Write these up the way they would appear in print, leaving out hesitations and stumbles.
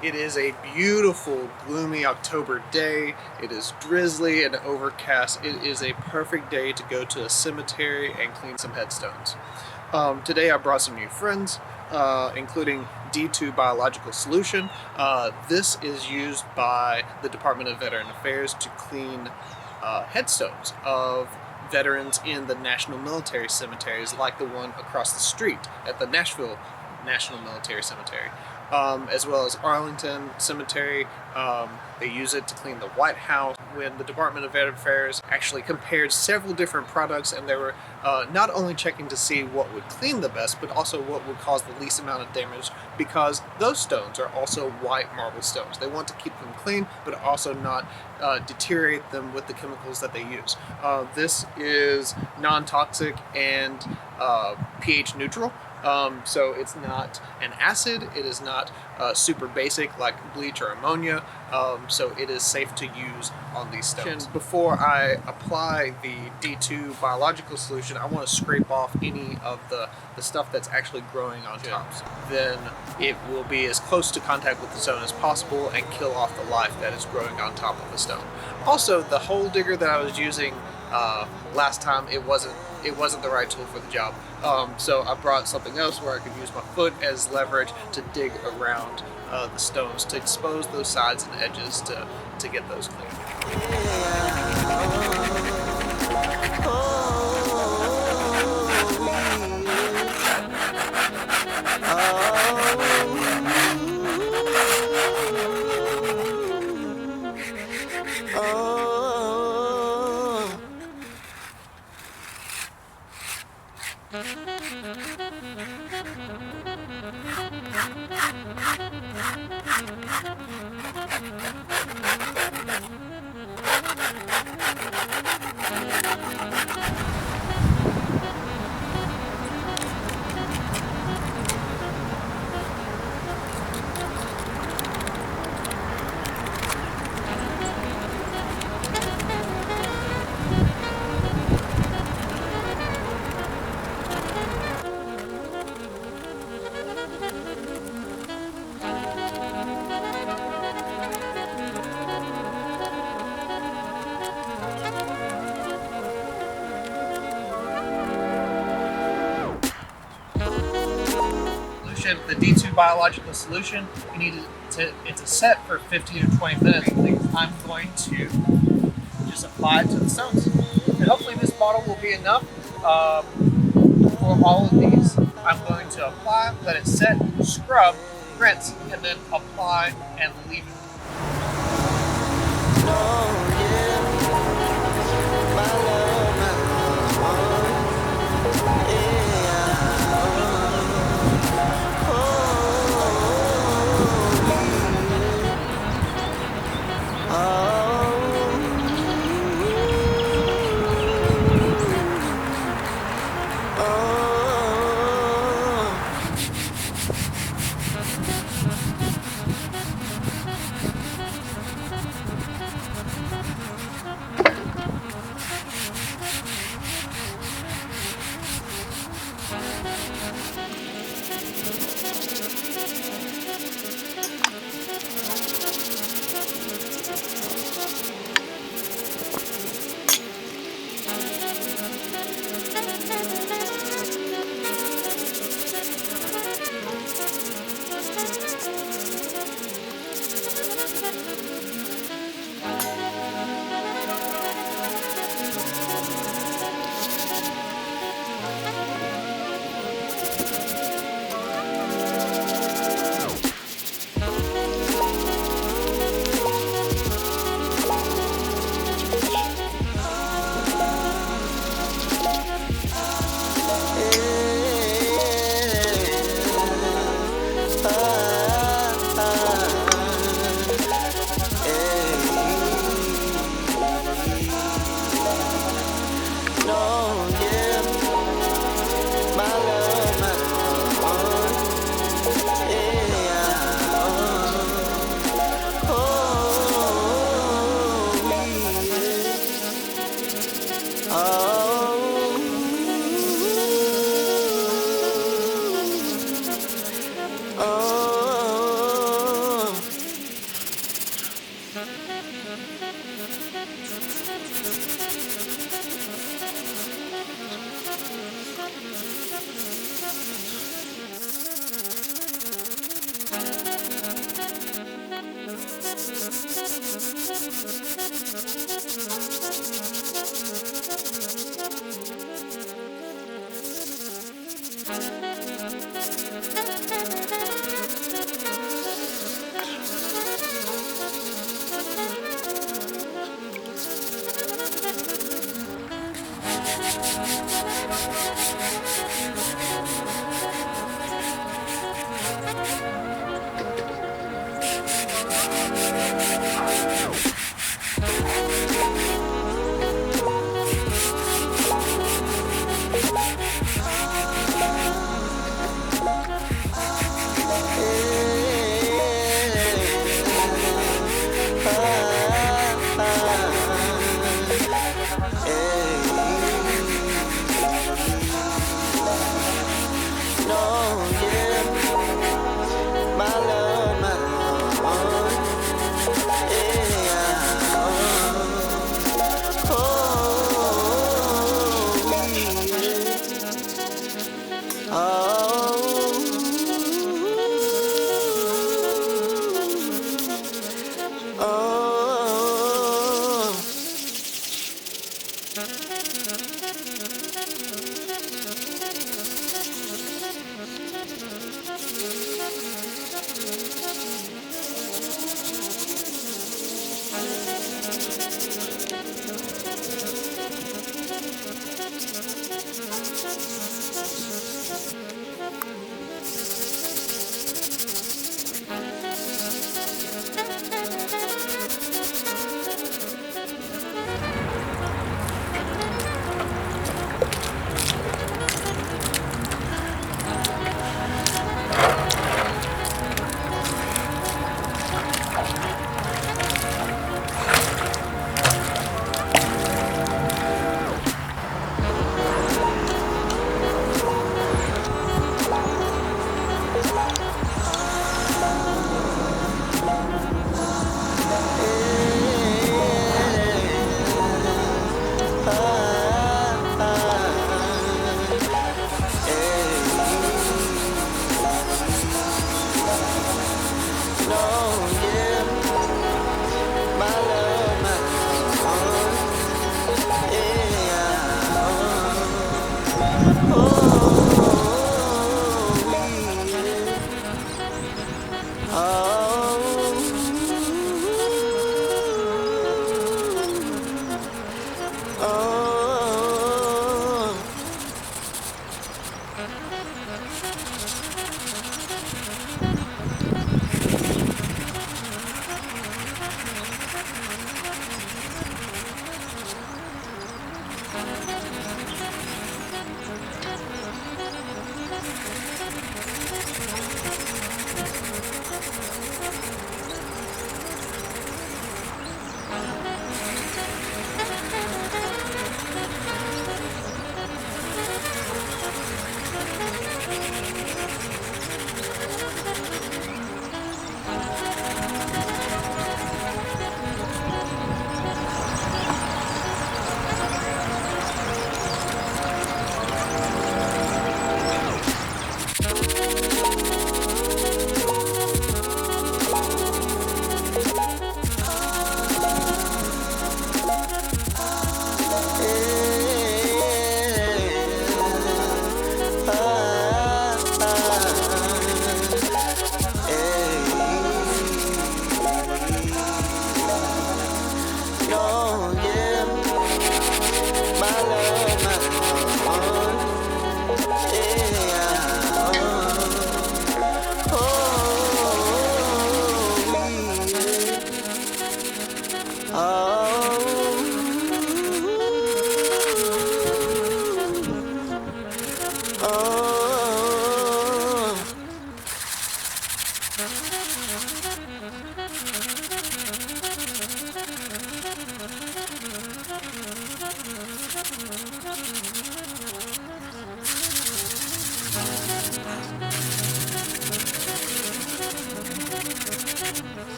It is a beautiful, gloomy October day. It is drizzly and overcast. It is a perfect day to go to a cemetery and clean some headstones. Today I brought some new friends, including D2 Biological Solution. This is used by the Department of Veteran Affairs to clean headstones of veterans in the National Military Cemeteries, like the one across the street at the Nashville National Military Cemetery. As well as Arlington Cemetery. They use it to clean the White House. When the Department of Veteran Affairs actually compared several different products, and they were not only checking to see what would clean the best, but also what would cause the least amount of damage, because those stones are also white marble stones. They want to keep them clean, but also not deteriorate them with the chemicals that they use. This is non-toxic and pH neutral. So it's not an acid, it is not super basic like bleach or ammonia, so it is safe to use on these stones. Before I apply the D2 biological solution, I want to scrape off any of the stuff that's actually growing on top. Then it will be as close to contact with the stone as possible and kill off the life that is growing on top of the stone. Also, the hole digger that I was using last time, it wasn't the right tool for the job. So I brought something else where I could use my foot as leverage to dig around the stones to expose those sides and edges to get those clean. The D2 biological solution, it's a set for 15 to 20 minutes. I'm going to just apply it to the stones. And hopefully this bottle will be enough for all of these. I'm going to apply, let it set, scrub, rinse, and then apply and leave it.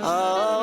Oh.